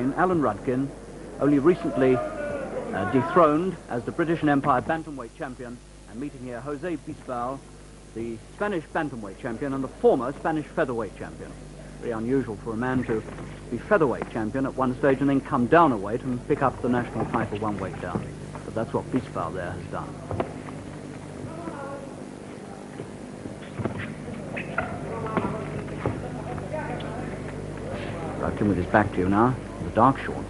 2009, Alan Radkin, only recently dethroned as the British and Empire bantamweight champion, and meeting here José Bisbal, the Spanish bantamweight champion and the former Spanish featherweight champion. Very unusual for a man to be featherweight champion at one stage and then come down a weight and pick up the national title one weight down. But that's what Bisbal there has done. Radkin with his back to you now, the dark shorts.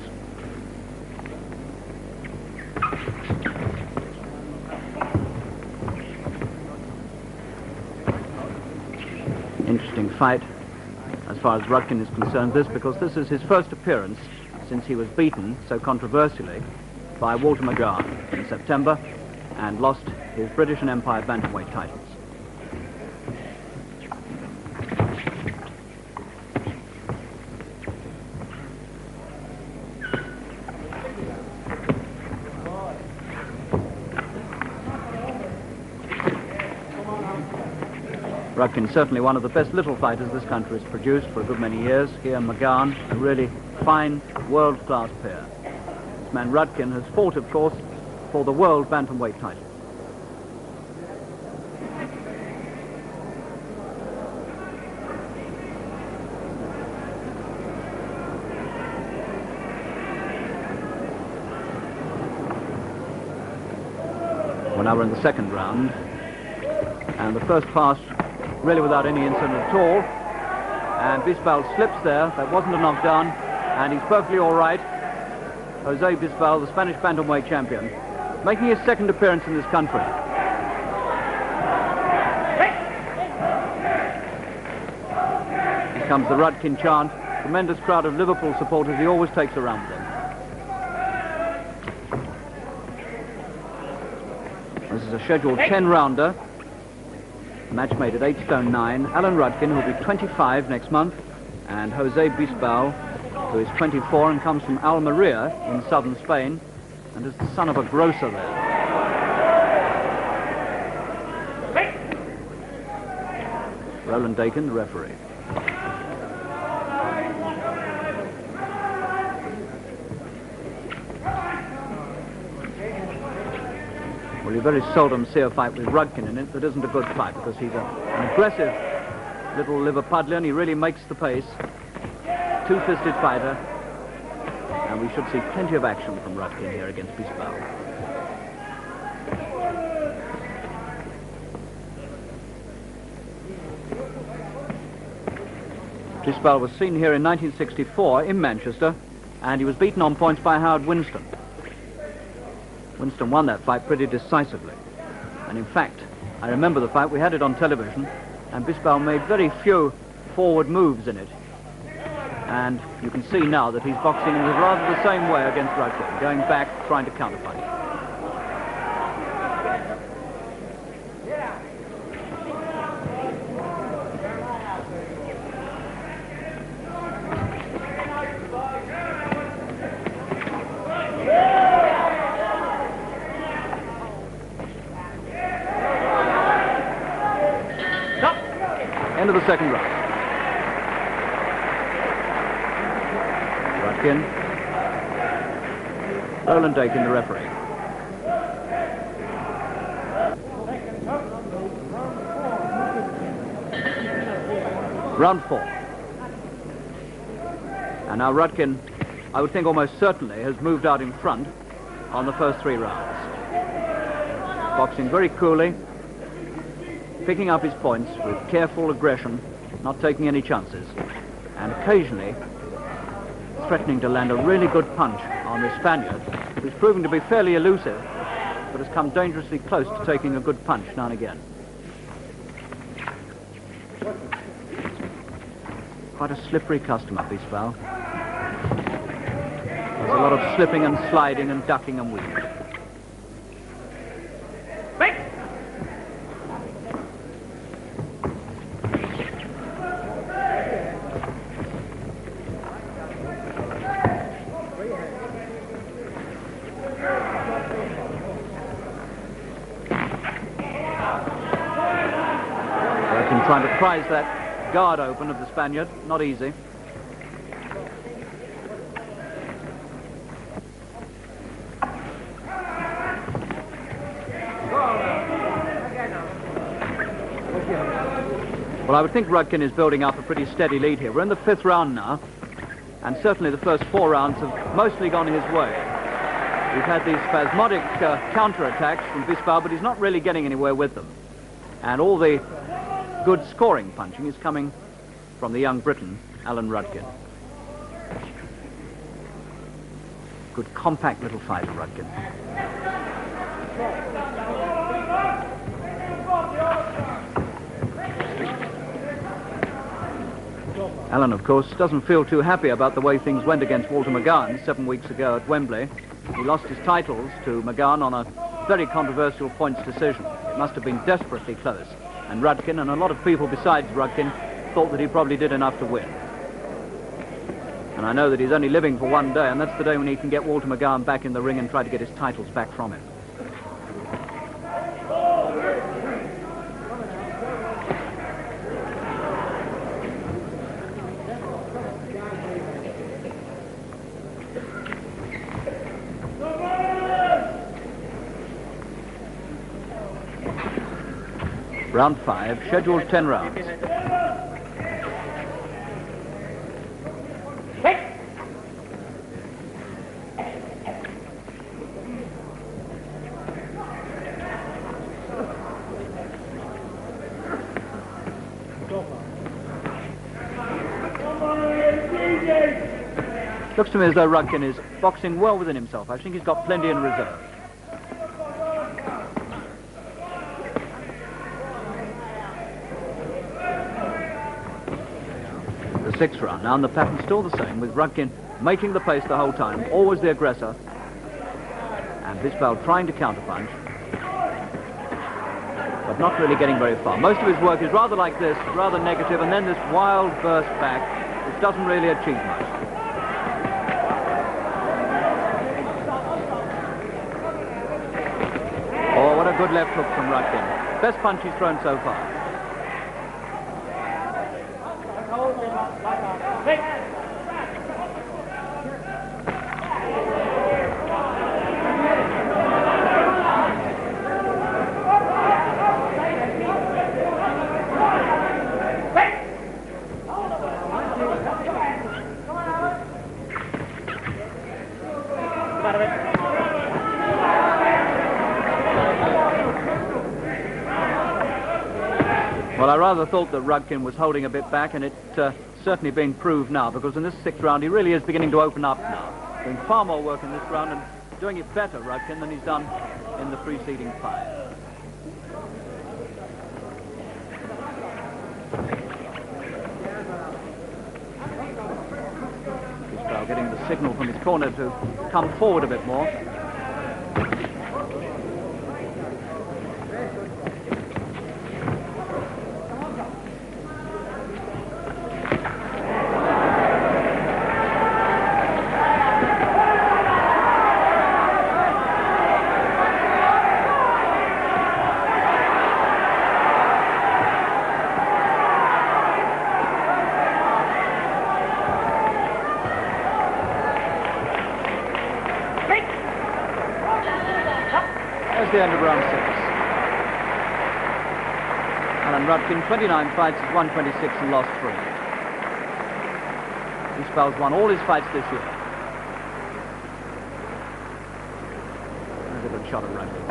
Interesting fight as far as Radkin is concerned, because this is his first appearance since he was beaten so controversially by Walter McGahn in September and lost his British and Empire bantamweight titles. Radkin, certainly one of the best little fighters this country has produced for a good many years. He and McGahn, a really fine, world-class pair. This man Radkin has fought, of course, for the world bantamweight title. Well, now we're in the second round, and the first pass really without any incident at all, and Bisbal slips there. That wasn't a knockdown, and he's perfectly all right. José Bisbal, the Spanish bantamweight champion, making his second appearance in this country. Here comes the Radkin chant. Tremendous crowd of Liverpool supporters he always takes around with him. This is a scheduled 10-rounder. Match made at 8 stone 9. Alan Radkin, who will be 25 next month, and José Bisbal, who is 24 and comes from Almeria in southern Spain, and is the son of a grocer there. Roland Dakin, the referee. Well, you very seldom see a fight with Radkin in it that isn't a good fight, because he's an aggressive little Liverpudlian. He really makes the pace. Two-fisted fighter. And we should see plenty of action from Radkin here against Bisbal. Bisbal was seen here in 1964 in Manchester, and he was beaten on points by Howard Winston. Winston won that fight pretty decisively. And in fact, I remember the fight, we had it on television, and Bisbal made very few forward moves in it. And you can see now that he's boxing in rather the same way against Radkin, going back, trying to counterpunch. End of the second round. Radkin. Roland Dakin, the referee. Round 4. And now Radkin, I would think almost certainly, has moved out in front on the first 3 rounds. Boxing very coolly, picking up his points with careful aggression, not taking any chances, and occasionally threatening to land a really good punch on the Spaniard, who's proving to be fairly elusive, but has come dangerously close to taking a good punch now and again. Quite a slippery customer, Bisbal. There's a lot of slipping and sliding and ducking and weaving. Trying to prise that guard open of the Spaniard, not easy. Well, I would think Radkin is building up a pretty steady lead here. We're in the 5th round now, and certainly the first 4 rounds have mostly gone his way. We've had these spasmodic counter-attacks from Bisbal, but he's not really getting anywhere with them. And all the good scoring punching is coming from the young Briton, Alan Radkin. Good compact little fighter, Radkin. Alan, of course, doesn't feel too happy about the way things went against Walter McGowan 7 weeks ago at Wembley. He lost his titles to McGowan on a very controversial points decision. It must have been desperately close. And Radkin, and a lot of people besides Radkin, thought that he probably did enough to win. And I know that he's only living for one day, and that's the day when he can get Walter McGowan back in the ring and try to get his titles back from him. Round 5, scheduled 10 rounds. Looks to me as though Radkin is boxing well within himself. I think he's got plenty in reserve. The 6th round now, and the pattern's still the same, with Radkin making the pace the whole time, always the aggressor, and Bisbal trying to counterpunch, but not really getting very far. Most of his work is rather like this, rather negative, and then this wild burst back, which doesn't really achieve much. Oh, what a good left hook from Radkin. Best punch he's thrown so far. Well, I rather thought that Radkin was holding a bit back, and it's certainly being proved now, because in this 6th round he really is beginning to open up now. Doing far more work in this round and doing it better, Radkin, than he's done in the preceding 5. Bisbal getting the signal from his corner to come forward a bit more. The end of round 6. Alan Radkin, 29 fights, has won 26 and lost 3. Bisbal's won all his fights this year. There's a good shot of Radkin.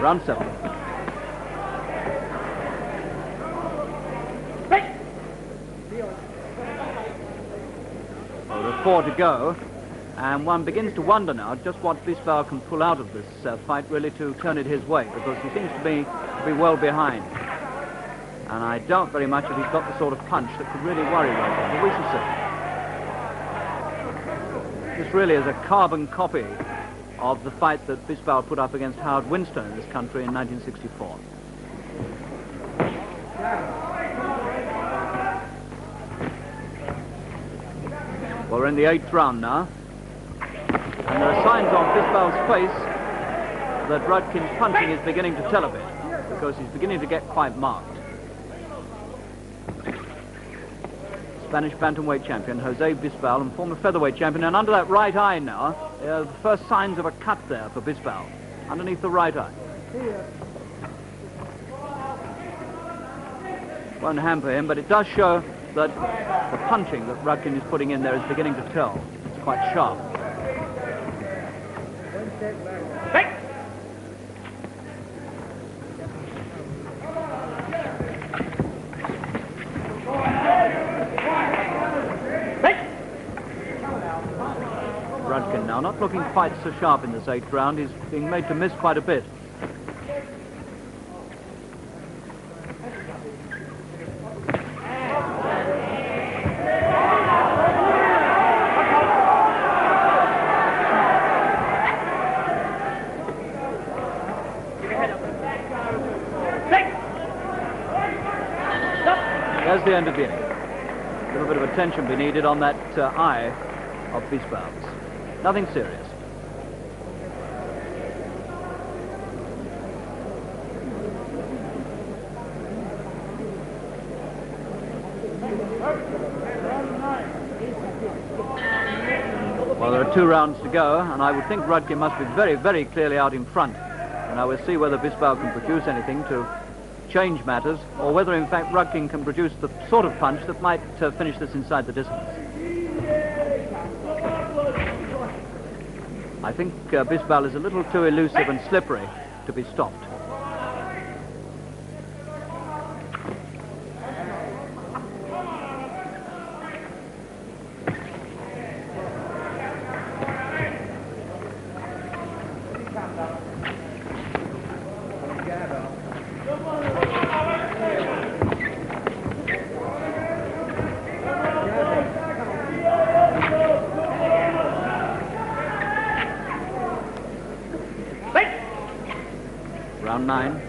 Round 7. Well, there's 4 to go. And one begins to wonder now just what Bisbal can pull out of this fight, really, to turn it his way, because he seems to be well behind. And I doubt very much if he's got the sort of punch that could really worry Radkin, but we shall see. This really is a carbon copy of the fight that Bisbal put up against Howard Winston in this country in 1964. Well, we're in the 8th round now. And there are signs on Bisbal's face that Radkin's punching is beginning to tell a bit, because he's beginning to get quite marked. Spanish bantamweight champion José Bisbal and former featherweight champion, and under that right eye now, the first signs of a cut there for Bisbal, underneath the right eye. Won't hamper him, but it does show that the punching that Radkin is putting in there is beginning to tell. It's quite sharp. Radkin now not looking quite so sharp in this 8th round. He's being made to miss quite a bit. There's the end of the 8th. A little bit of attention be needed on that eye of Bisbal's. Nothing serious. Well, there are 2 rounds to go, and I would think Radkin must be very, very clearly out in front. And I will see whether Bisbal can produce anything to change matters, or whether in fact Radkin can produce the sort of punch that might finish this inside the distance. I think Bisbal is a little too elusive and slippery to be stopped. Round 9.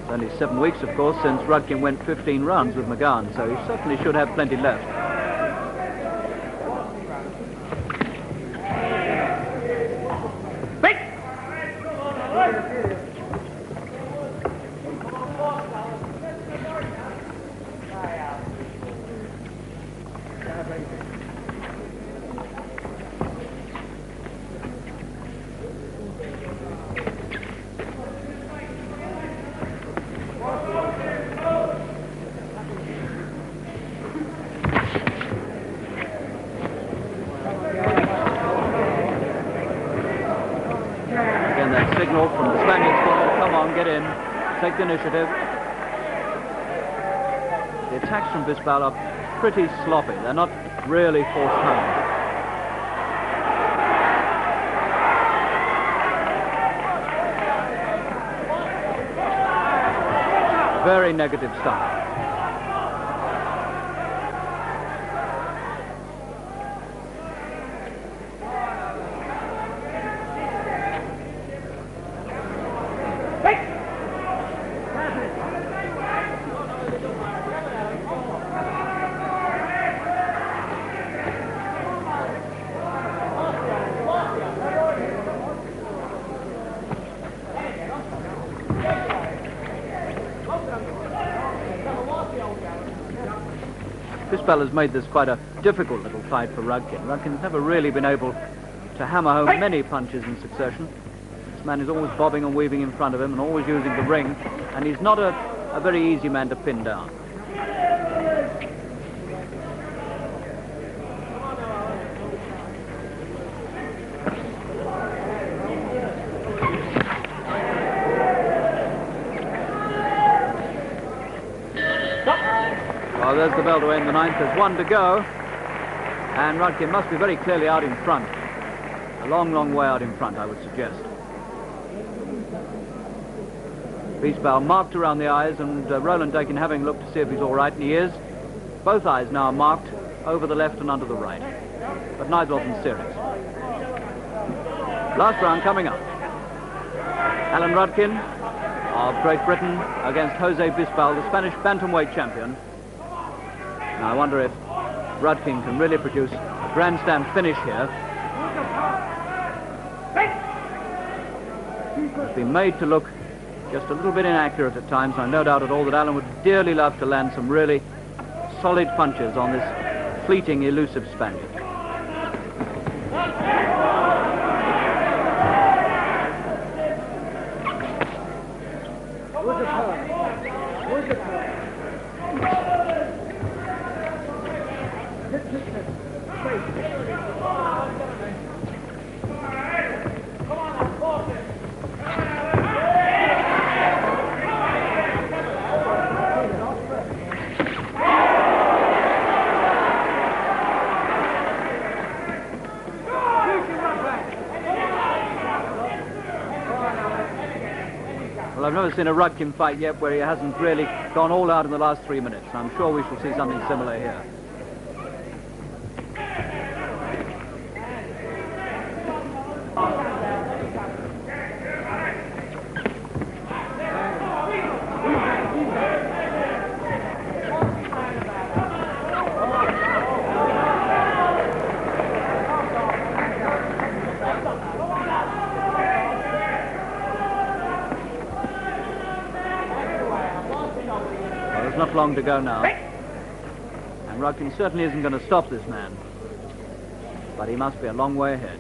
It's only 7 weeks, of course, since Radkin went 15 rounds with McGowan, so he certainly should have plenty left. Signal from the Spaniards corner, come on, get in, take the initiative. The attacks from Bisbal are pretty sloppy, they're not really forced home. Very negative style. Bisbal has made this quite a difficult little fight for Radkin. Radkin's never really been able to hammer home many punches in succession. This man is always bobbing and weaving in front of him and always using the ring, and he's not a very easy man to pin down. Well, there's the bell to end the 9th. There's 1 to go. And Radkin must be very clearly out in front. A long, long way out in front, I would suggest. Bisbal marked around the eyes, and Roland Dakin having looked to see if he's all right, and he is. Both eyes now are marked over the left and under the right. But neither of them serious. Last round coming up. Alan Radkin of Great Britain against José Bisbal, the Spanish bantamweight champion. Now I wonder if Radkin can really produce a grand slam finish here. He's been made to look just a little bit inaccurate at times. I no doubt at all that Alan would dearly love to land some really solid punches on this fleeting, elusive Spaniard. Well, I've never seen a Radkin fight yet where he hasn't really gone all out in the last 3 minutes. I'm sure we shall see something similar here. Not long to go now. And Radkin certainly isn't going to stop this man. But he must be a long way ahead.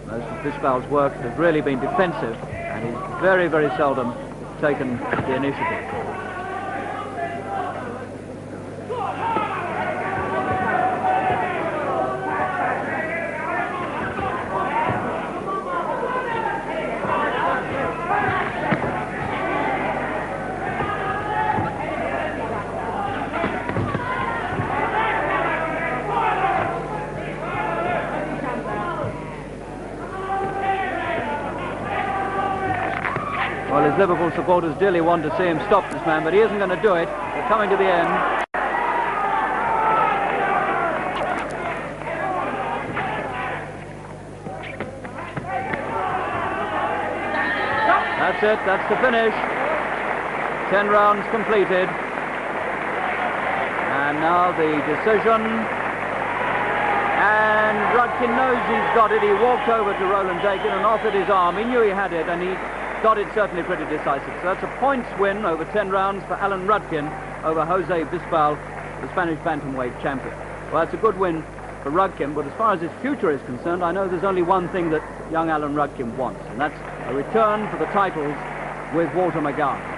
Most of Bisbal's work has really been defensive, and he's very, very seldom taken the initiative. Well, his Liverpool supporters dearly want to see him stop this man, but he isn't going to do it. They're coming to the end. That's it, that's the finish. 10 rounds completed. And now the decision. And Radkin knows he's got it. He walked over to Roland Dakin and offered his arm. He knew he had it, and he got it certainly pretty decisive. So that's a points win over 10 rounds for Alan Radkin over José Bisbal, the Spanish bantamweight champion. Well, that's a good win for Radkin, but as far as his future is concerned, I know there's only one thing that young Alan Radkin wants, and that's a return for the titles with Walter McGowan.